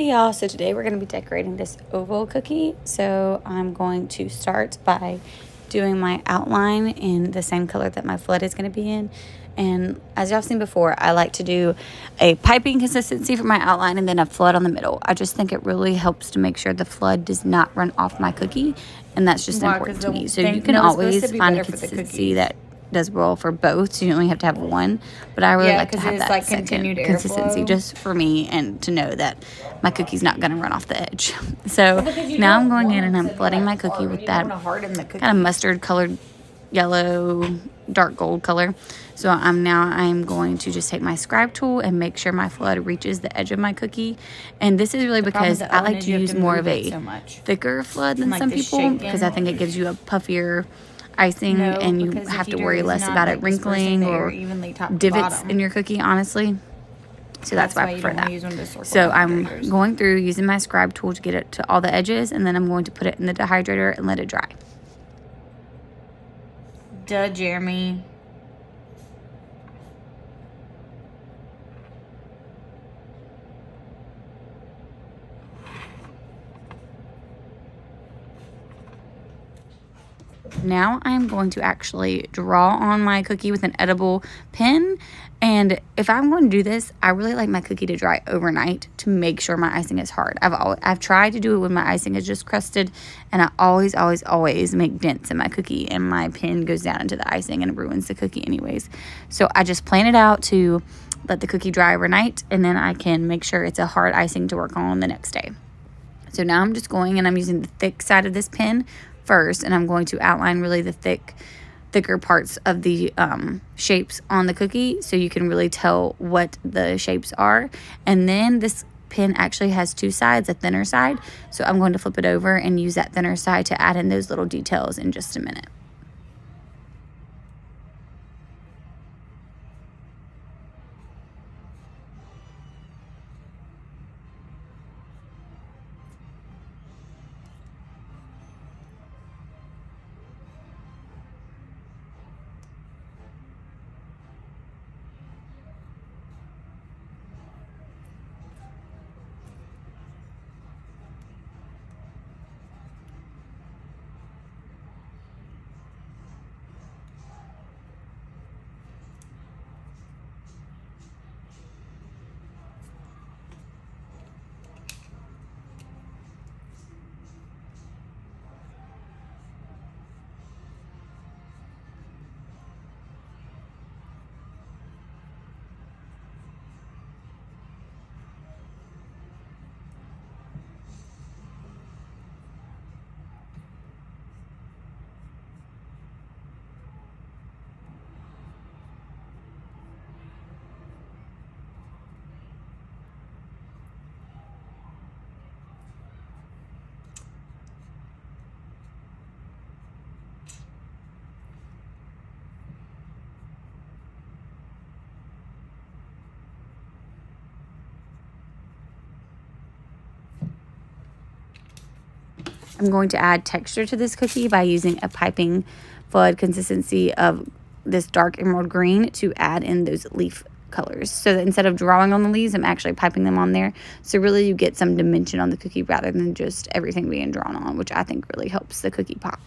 Hey y'all, so today we're going to be decorating this oval cookie. So I'm going to start by doing my outline in the same color that my flood is going to be in. And as y'all seen before, I like to do a piping consistency for my outline and then a flood on the middle. I just think it really helps to make sure the flood does not run off my cookie, and that's just important to me. So you can always find a consistency that does well for both, so you only have to have one, but I really like to have that like continued consistency just for me and to know that my cookie's not going to run off the edge. So now I'm going in and I'm flooding my cookie with that kind of mustard colored yellow dark gold color. So I'm going to just take my scribe tool and make sure my flood reaches the edge of my cookie. And this is really because I like to use more of a thicker flood than some people, because I think it gives you a puffier icing, and you have to worry less about it wrinkling or divots in your cookie, honestly. So that's why I prefer that. So I'm going through using my scribe tool to get it to all the edges, and then I'm going to put it in the dehydrator and let it dry. Duh, Jeremy. Now I'm going to actually draw on my cookie with an edible pen, and if I'm going to do this, I really like my cookie to dry overnight to make sure my icing is hard. I've tried to do it when my icing is just crusted, and I always make dents in my cookie, and my pen goes down into the icing and it ruins the cookie anyways. So I just plan it out to let the cookie dry overnight, and then I can make sure it's a hard icing to work on the next day. So now I'm just going and I'm using the thick side of this pen first, and I'm going to outline really the thicker parts of the shapes on the cookie, so you can really tell what the shapes are. And then this pen actually has two sides, a thinner side, so I'm going to flip it over and use that thinner side to add in those little details in just a minute. I'm going to add texture to this cookie by using a piping flood consistency of this dark emerald green to add in those leaf colors. So that instead of drawing on the leaves, I'm actually piping them on there. So really you get some dimension on the cookie rather than just everything being drawn on, which I think really helps the cookie pop.